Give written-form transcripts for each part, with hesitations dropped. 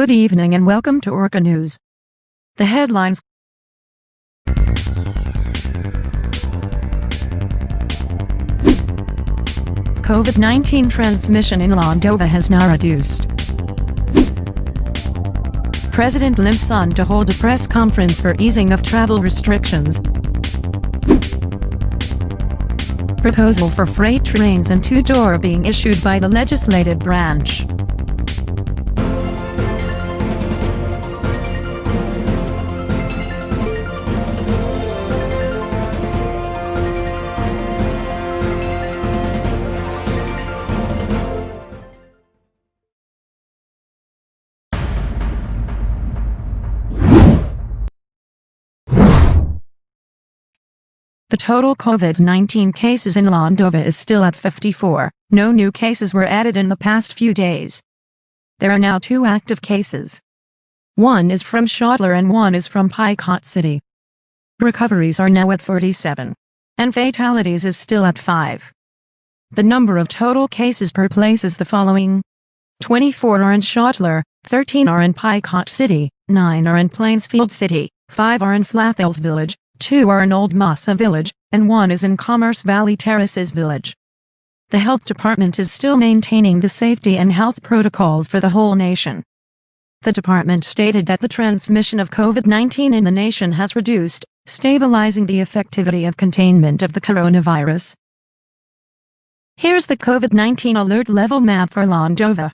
Good evening and welcome to Orca News. The headlines. COVID-19 transmission in Landova has now reduced. President Lim's son to hold a press conference for easing of travel restrictions. Proposal for freight trains and two-door being issued by the legislative branch. The total COVID-19 cases in Landova is still at 54. No new cases were added in the past few days. There are now 2 active cases. One is from Schottler and one is from Picot City. Recoveries are now at 47. And fatalities is still at 5. The number of total cases per place is the following. 24 are in Schottler, 13 are in Picot City, 9 are in Plainsfield City, 5 are in Flathills Village, 2 are in Old Massa Village, and 1 is in Commerce Valley Terraces Village. The health department is still maintaining the safety and health protocols for the whole nation. The department stated that the transmission of COVID-19 in the nation has reduced, stabilizing the effectivity of containment of the coronavirus. Here's the COVID-19 alert level map for Landova.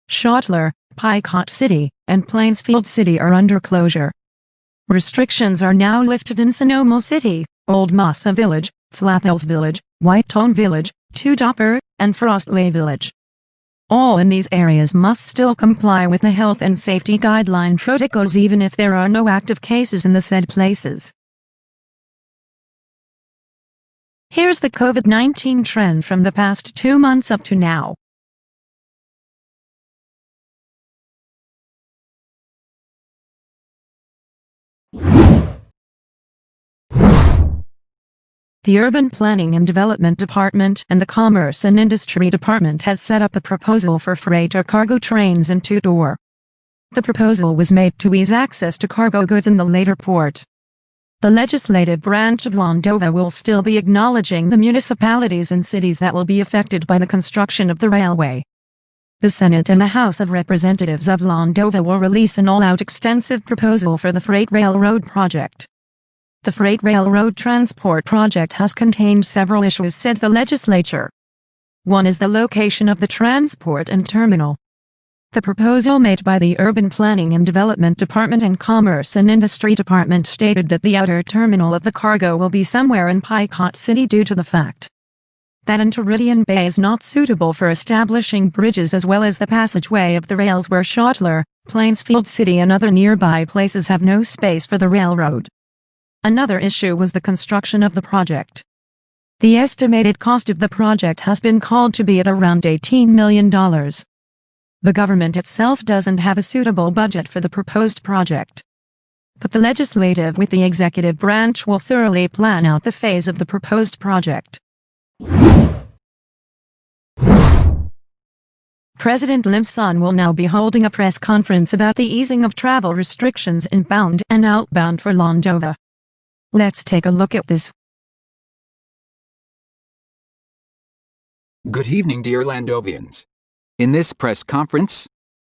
Schottler, Picot City, and Plainsfield City are under closure. Restrictions are now lifted in Sonoma City, Old Massa Village, Flathills Village, Whitetone Village, Two Dopper, and Frostley Village. All in these areas must still comply with the health and safety guideline protocols even if there are no active cases in the said places. Here's the COVID-19 trend from the past 2 months up to now. The Urban Planning and Development Department and the Commerce and Industry Department has set up a proposal for freight or cargo trains and two-door. The proposal was made to ease access to cargo goods in the later port. The legislative branch of Landova will still be acknowledging the municipalities and cities that will be affected by the construction of the railway. The Senate and the House of Representatives of Landova will release an all-out extensive proposal for the freight railroad project. The freight railroad transport project has contained several issues, said the legislature. One is the location of the transport and terminal. The proposal made by the Urban Planning and Development Department and Commerce and Industry Department stated that the outer terminal of the cargo will be somewhere in Picot City due to the fact that Interridian Bay is not suitable for establishing bridges as well as the passageway of the rails where Schottler, Plainsfield City and other nearby places have no space for the railroad. Another issue was the construction of the project. The estimated cost of the project has been called to be at around $18 million. The government itself doesn't have a suitable budget for the proposed project. But the legislative with the executive branch will thoroughly plan out the phase of the proposed project. President Lim's son will now be holding a press conference about the easing of travel restrictions inbound and outbound for Landova. Let's take a look at this. Good evening, dear Landovians. In this press conference,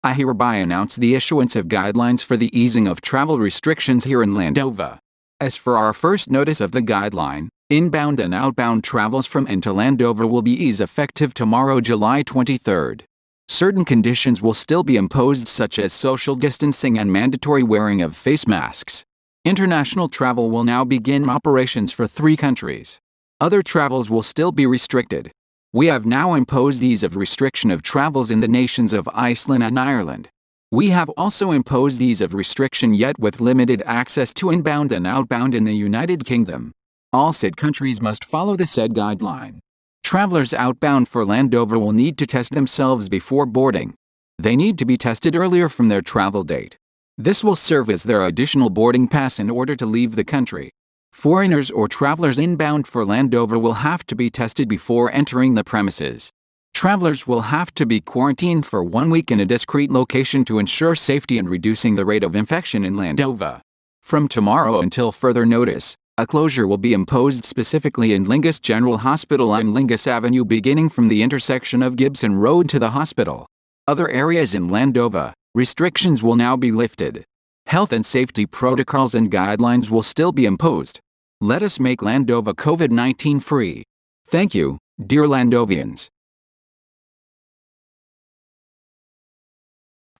I hereby announce the issuance of guidelines for the easing of travel restrictions here in Landova. As for our first notice of the guideline, inbound and outbound travels from and to Landova will be eased effective tomorrow, July 23rd. Certain conditions will still be imposed, such as social distancing and mandatory wearing of face masks. International travel will now begin operations for 3 countries. Other travels will still be restricted. We have now imposed ease of restriction of travels in the nations of Iceland and Ireland. We have also imposed ease of restriction yet with limited access to inbound and outbound in the United Kingdom. All said countries must follow the said guideline. Travelers outbound for Landova will need to test themselves before boarding. They need to be tested earlier from their travel date. This will serve as their additional boarding pass in order to leave the country. Foreigners or travelers inbound for Landova will have to be tested before entering the premises. Travelers will have to be quarantined for 1 week in a discrete location to ensure safety and reducing the rate of infection in Landova. From tomorrow until further notice, a closure will be imposed specifically in Lingus General Hospital on Lingus Avenue beginning from the intersection of Gibson Road to the hospital. Other areas in Landova, restrictions will now be lifted. Health and safety protocols and guidelines will still be imposed. Let us make Landova COVID-19 free. Thank you, dear Landovians.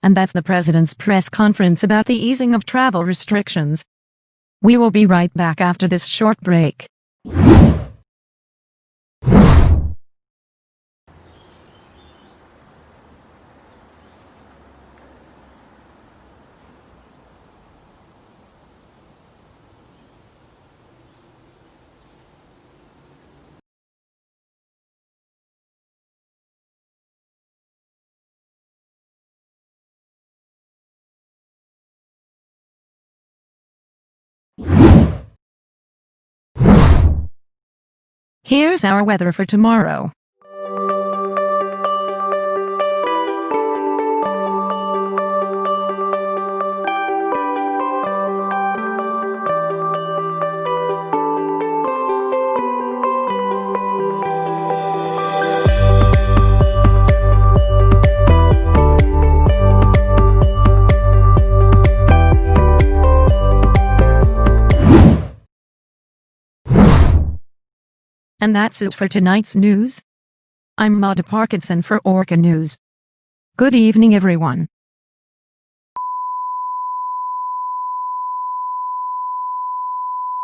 And that's the President's press conference about the easing of travel restrictions. We will be right back after this short break. Here's our weather for tomorrow. And that's it for tonight's news. I'm Maude Parkinson for Orca News. Good evening, everyone.